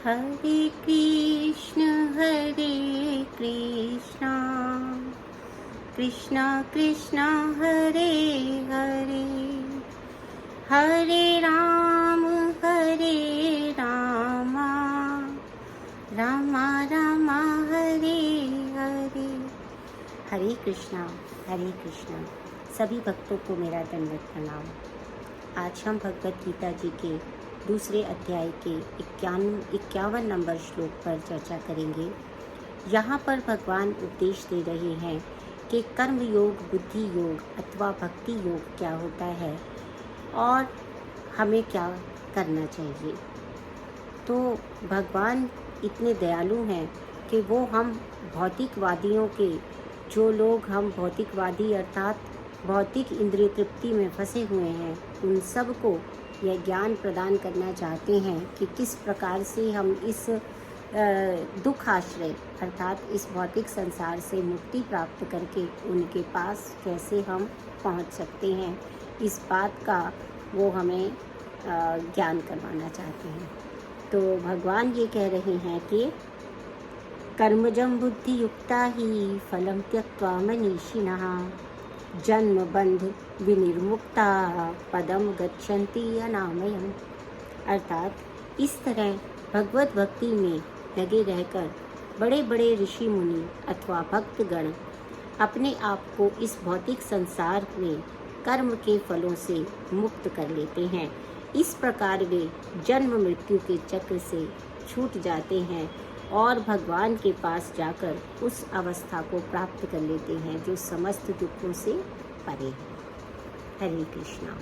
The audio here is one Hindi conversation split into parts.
हरे कृष्ण कृष्ण कृष्ण हरे हरे, हरे राम राम राम हरे हरे। हरे कृष्णा सभी भक्तों को मेरा दंडवत प्रणाम। आज हम भगवत गीता जी के दूसरे अध्याय के 51 नंबर श्लोक पर चर्चा करेंगे। यहाँ पर भगवान उपदेश दे रहे हैं कि कर्म योग, बुद्धि योग अथवा भक्ति योग क्या होता है और हमें क्या करना चाहिए। तो भगवान इतने दयालु हैं कि वो हम भौतिकवादियों के, जो लोग हम भौतिकवादी अर्थात भौतिक इंद्रिय तृप्ति में फंसे हुए हैं, उन सब को यह ज्ञान प्रदान करना चाहते हैं कि किस प्रकार से हम इस दुख आश्रय अर्थात इस भौतिक संसार से मुक्ति प्राप्त करके उनके पास कैसे हम पहुंच सकते हैं। इस बात का वो हमें ज्ञान करवाना चाहते हैं। तो भगवान ये कह रहे हैं कि कर्मजं बुद्धि युक्ता ही फलं त्यक्त्वा मनीषिणः जन्म बंध विनिर्मुक्ता पदम गच्छन्ति अनामयम्। अर्थात इस तरह भगवत भक्ति में लगे रहकर बड़े बड़े ऋषि मुनि अथवा भक्तगण अपने आप को इस भौतिक संसार में कर्म के फलों से मुक्त कर लेते हैं। इस प्रकार वे जन्म मृत्यु के चक्र से छूट जाते हैं और भगवान के पास जाकर उस अवस्था को प्राप्त कर लेते हैं जो समस्त दुखों से परे है। हरे कृष्णा।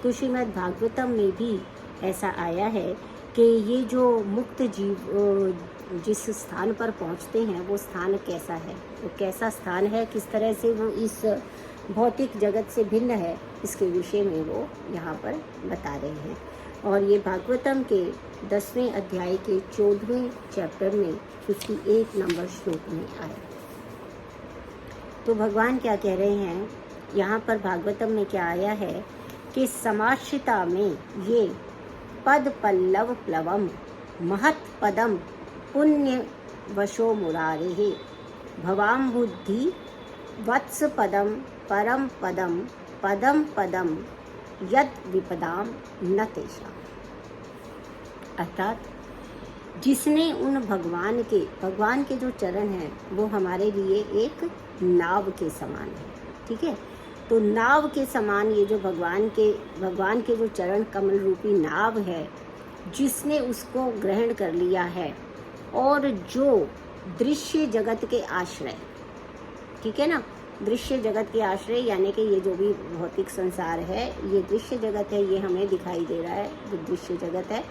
तो श्रीमद् भागवतम में भी ऐसा आया है कि ये जो मुक्त जीव जिस स्थान पर पहुंचते हैं वो स्थान कैसा है, वो कैसा स्थान है, किस तरह से वो इस भौतिक जगत से भिन्न है, इसके विषय में वो यहाँ पर बता रहे हैं। और ये भागवतम के 10वें अध्याय के 14वें चैप्टर में 58 नंबर श्लोक में आया। तो भगवान क्या कह रहे हैं यहाँ पर भागवतम में क्या आया है कि समाश्रिता में ये पद पल्लव प्लवम महत् पदम पुण्य वशो मुरारे भवाम बुद्धि वत्स पदम परम पदम पदम पदम यद विपदाम न तेषाम्। अर्थात जिसने उन भगवान के जो चरण हैं वो हमारे लिए एक नाव के समान है। ठीक है, तो नाव के समान ये जो भगवान के जो चरण कमल रूपी नाव है, जिसने उसको ग्रहण कर लिया है और जो दृश्य जगत के आश्रय, ठीक है ना, दृश्य जगत के आश्रय यानी कि ये जो भी भौतिक संसार है ये दृश्य जगत है, ये हमें दिखाई दे रहा है जो दृश्य जगत है,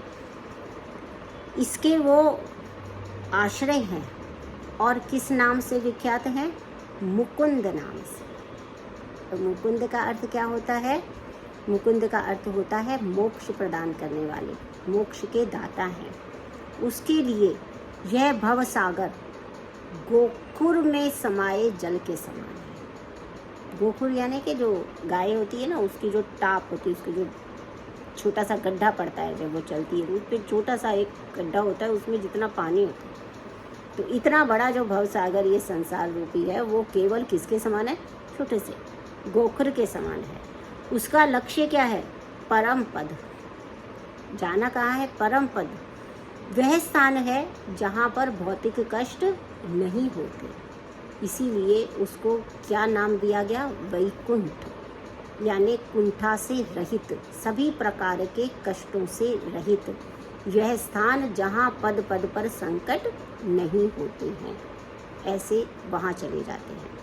इसके वो आश्रय हैं और किस नाम से विख्यात हैं? मुकुंद नाम से। तो मुकुंद का अर्थ क्या होता है? मुकुंद का अर्थ होता है मोक्ष प्रदान करने वाले, मोक्ष के दाता हैं। उसके लिए यह भव सागर गोखुर में समाये जल के समान है। गोखुर यानी कि जो गाय होती है ना, उसकी जो टाप होती है, उसकी जो छोटा सा गड्ढा पड़ता है जब वो चलती है, उस पर छोटा सा एक गड्ढा होता है, उसमें जितना पानी होता है, तो इतना बड़ा जो भव सागर ये संसार रूपी है वो केवल किसके समान है? छोटे से गोखुर के समान है। उसका लक्ष्य क्या है? परम पद। जाना कहाँ है? परम पद। वह स्थान है जहाँ पर भौतिक कष्ट नहीं होते, इसीलिए उसको क्या नाम दिया गया? वैकुंठ, यानी कुंठा से रहित, सभी प्रकार के कष्टों से रहित, यह स्थान जहाँ पद पद पर संकट नहीं होते हैं, ऐसे वहाँ चले जाते हैं।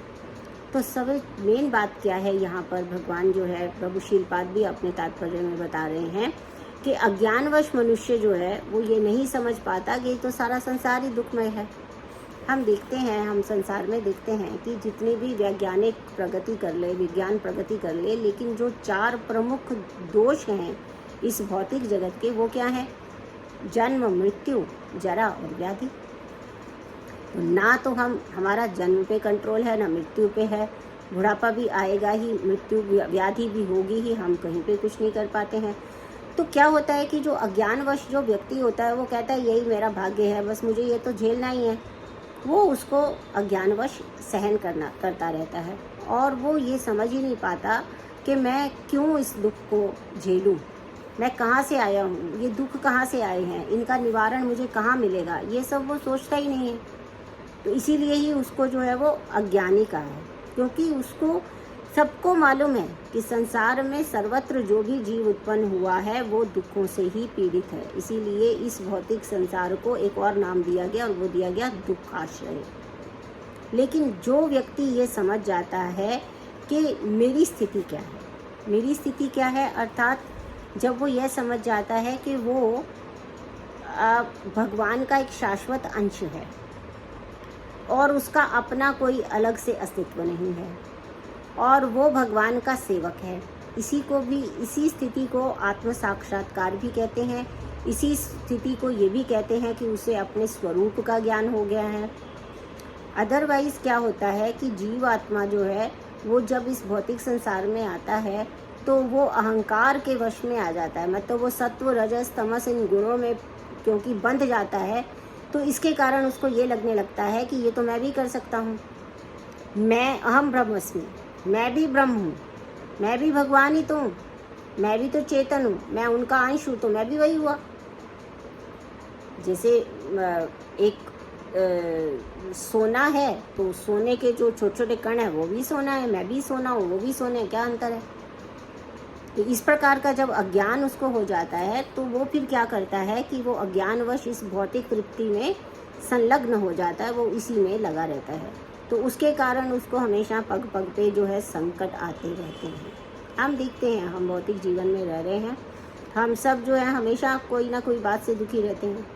तो सब मेन बात क्या है यहाँ पर भगवान जो है, प्रभु शीलपाद भी अपने तात्पर्य में बता रहे हैं कि अज्ञानवश मनुष्य जो है वो ये नहीं समझ पाता कि तो सारा संसार ही दुखमय है। हम देखते हैं, हम संसार में देखते हैं कि जितने भी वैज्ञानिक प्रगति कर ले, विज्ञान प्रगति कर ले, लेकिन जो 4 प्रमुख दोष हैं इस भौतिक जगत के, वो क्या हैं? जन्म, मृत्यु, जरा और व्याधि। तो ना तो हमारा जन्म पे कंट्रोल है, ना मृत्यु पे है। बुढ़ापा भी आएगा ही, मृत्यु व्याधि भी होगी ही, हम कहीं पे कुछ नहीं कर पाते हैं। तो क्या होता है कि जो अज्ञानवश जो व्यक्ति होता है वो कहता है यही मेरा भाग्य है, बस मुझे ये तो झेलना ही है। वो उसको अज्ञानवश सहन करता रहता है और वो ये समझ ही नहीं पाता कि मैं क्यों इस दुख को झेलूं, मैं कहाँ से आया हूँ, ये दुख कहाँ से आए हैं, इनका निवारण मुझे कहाँ मिलेगा, ये सब वो सोचता ही नहीं है। तो इसीलिए ही उसको जो है वो अज्ञानी का है, क्योंकि उसको सबको मालूम है कि संसार में सर्वत्र जो भी जीव उत्पन्न हुआ है वो दुखों से ही पीड़ित है। इसीलिए इस भौतिक संसार को एक और नाम दिया गया और वो दिया गया दुखाश्रय। लेकिन जो व्यक्ति ये समझ जाता है कि मेरी स्थिति क्या है, मेरी स्थिति क्या है, अर्थात जब वो यह समझ जाता है कि वो भगवान का एक शाश्वत अंश है और उसका अपना कोई अलग से अस्तित्व नहीं है और वो भगवान का सेवक है, इसी स्थिति को आत्म साक्षात्कार भी कहते हैं। इसी स्थिति को ये भी कहते हैं कि उसे अपने स्वरूप का ज्ञान हो गया है। अदरवाइज क्या होता है कि जीव आत्मा जो है वो जब इस भौतिक संसार में आता है तो वो अहंकार के वश में आ जाता है, मतलब वो सत्व रजस तमस इन गुणों में क्योंकि बंध जाता है तो इसके कारण उसको ये लगने लगता है कि ये तो मैं भी कर सकता हूँ, मैं अहम ब्रह्मस्मि, मैं भी ब्रह्म हूँ, मैं भी भगवान ही तो हूँ, मैं भी तो चेतन हूँ, मैं उनका अंश हूँ तो मैं भी वही हुआ। जैसे एक सोना है तो सोने के जो छोटे छोटे कण है वो भी सोना है, मैं भी सोना हूँ, वो भी सोना है, क्या अंतर है। तो इस प्रकार का जब अज्ञान उसको हो जाता है तो वो फिर क्या करता है कि वो अज्ञानवश इस भौतिक वृत्ति में संलग्न हो जाता है, वो इसी में लगा रहता है। तो उसके कारण उसको हमेशा पग पग पे जो है संकट आते रहते हैं। हम देखते हैं, हम भौतिक जीवन में रह रहे हैं, हम सब जो है हमेशा कोई ना कोई बात से दुखी रहते हैं,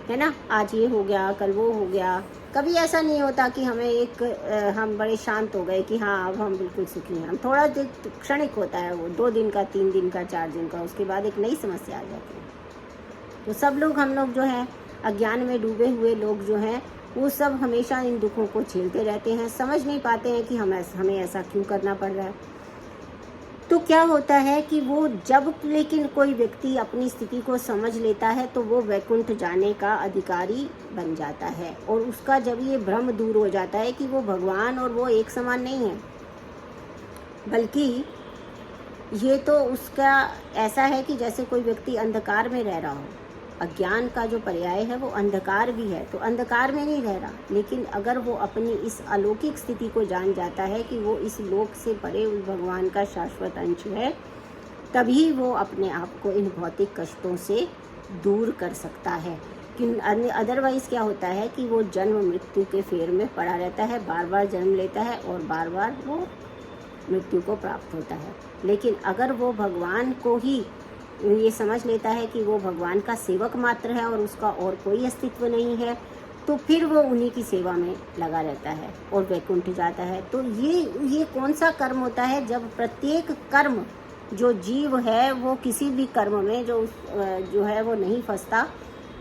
है ना। आज ये हो गया, कल वो हो गया। कभी ऐसा नहीं होता कि हमें हम बड़े शांत हो गए कि हाँ अब हम बिल्कुल सुखी हैं। हम थोड़ा क्षणिक होता है वो, 2 दिन का, 3 दिन का, 4 दिन का, उसके बाद एक नई समस्या आ जाती है। तो सब लोग, हम लोग जो हैं अज्ञान में डूबे हुए लोग जो हैं वो सब हमेशा इन दुखों को झेलते रहते हैं, समझ नहीं पाते हैं कि हमें ऐसा क्यों करना पड़ रहा है। तो क्या होता है कि वो जब लेकिन कोई व्यक्ति अपनी स्थिति को समझ लेता है तो वो वैकुंठ जाने का अधिकारी बन जाता है और उसका जब ये भ्रम दूर हो जाता है कि वो भगवान और वो एक समान नहीं है, बल्कि ये तो उसका ऐसा है कि जैसे कोई व्यक्ति अंधकार में रह रहा हो। अज्ञान का जो पर्याय है वो अंधकार भी है, तो अंधकार में नहीं रह रहा, लेकिन अगर वो अपनी इस अलौकिक स्थिति को जान जाता है कि वो इस लोक से परे उस भगवान का शाश्वत अंश है, तभी वो अपने आप को इन भौतिक कष्टों से दूर कर सकता है। कि अदरवाइज क्या होता है कि वो जन्म मृत्यु के फेर में पड़ा रहता है, बार बार जन्म लेता है और बार बार वो मृत्यु को प्राप्त होता है। लेकिन अगर वो भगवान को ही ये समझ लेता है कि वो भगवान का सेवक मात्र है और उसका और कोई अस्तित्व नहीं है, तो फिर वो उन्हीं की सेवा में लगा रहता है और वैकुंठ जाता है। तो ये कौन सा कर्म होता है, जब प्रत्येक कर्म जो जीव है वो किसी भी कर्म में जो है वो नहीं फंसता,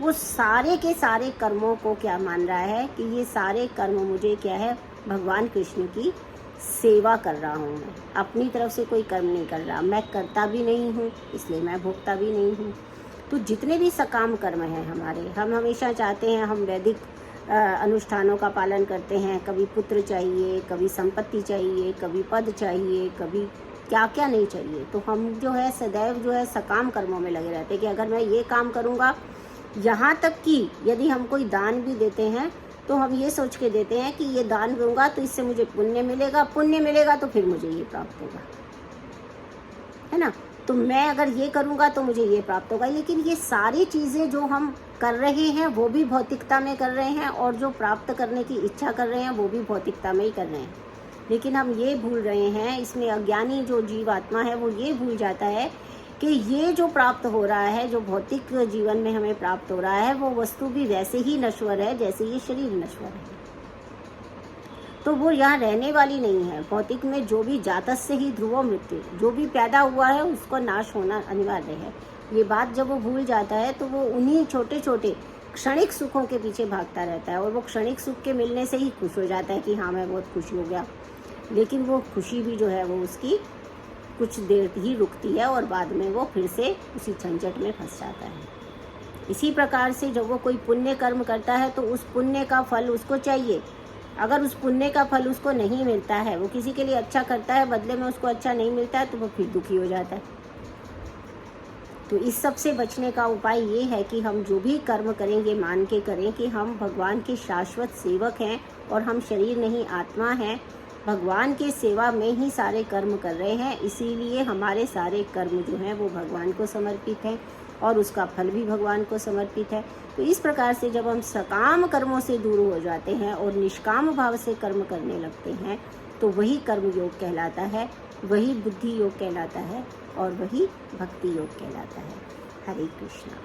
वो सारे के सारे कर्मों को क्या मान रहा है कि ये सारे कर्म मुझे क्या है, भगवान कृष्ण की सेवा कर रहा हूँ, मैं अपनी तरफ से कोई कर्म नहीं कर रहा, मैं करता भी नहीं हूँ इसलिए मैं भोगता भी नहीं हूँ। तो जितने भी सकाम कर्म हैं हमारे, हम हमेशा चाहते हैं, हम वैदिक अनुष्ठानों का पालन करते हैं, कभी पुत्र चाहिए, कभी संपत्ति चाहिए, कभी पद चाहिए, कभी क्या क्या नहीं चाहिए। तो हम जो है सदैव जो है सकाम कर्मों में लगे रहते हैं कि अगर मैं ये काम करूँगा, यहाँ तक कि यदि हम कोई दान भी देते हैं तो हम ये सोच के देते हैं कि ये दान दूंगा तो इससे मुझे पुण्य मिलेगा तो फिर मुझे ये प्राप्त होगा, है ना। तो मैं अगर ये करूंगा तो मुझे ये प्राप्त होगा। लेकिन ये सारी चीज़ें जो हम कर रहे हैं वो भी भौतिकता में कर रहे हैं और जो प्राप्त करने की इच्छा कर रहे हैं वो भी भौतिकता में ही कर रहे हैं। लेकिन हम ये भूल रहे हैं, इसमें अज्ञानी जो जीवात्मा है वो ये भूल जाता है कि ये जो प्राप्त हो रहा है, जो भौतिक जीवन में हमें प्राप्त हो रहा है, वो वस्तु भी वैसे ही नश्वर है जैसे ये शरीर नश्वर है। तो वो यहाँ रहने वाली नहीं है। भौतिक में जो भी जातस्य ही ध्रुवो मृत्यु, जो भी पैदा हुआ है उसको नाश होना अनिवार्य है। ये बात जब वो भूल जाता है तो वो उन्हीं छोटे छोटे क्षणिक सुखों के पीछे भागता रहता है और वो क्षणिक सुख के मिलने से ही खुश हो जाता है कि हाँ मैं बहुत खुश हो गया। लेकिन वो खुशी भी जो है वो उसकी कुछ देर ही रुकती है और बाद में वो फिर से उसी झंझट में फंस जाता है। इसी प्रकार से जब वो कोई पुण्य कर्म करता है तो उस पुण्य का फल उसको चाहिए। अगर उस पुण्य का फल उसको नहीं मिलता है, वो किसी के लिए अच्छा करता है, बदले में उसको अच्छा नहीं मिलता है, तो वो फिर दुखी हो जाता है। तो इस सब से बचने का उपाय ये है कि हम जो भी कर्म करेंगे मान के करें कि हम भगवान के शाश्वत सेवक हैं और हम शरीर नहीं आत्मा हैं, भगवान के सेवा में ही सारे कर्म कर रहे हैं, इसीलिए हमारे सारे कर्म जो हैं वो भगवान को समर्पित हैं और उसका फल भी भगवान को समर्पित है। तो इस प्रकार से जब हम सकाम कर्मों से दूर हो जाते हैं और निष्काम भाव से कर्म करने लगते हैं तो वही कर्म योग कहलाता है, वही बुद्धि योग कहलाता है और वही भक्ति योग कहलाता है। हरे कृष्णा।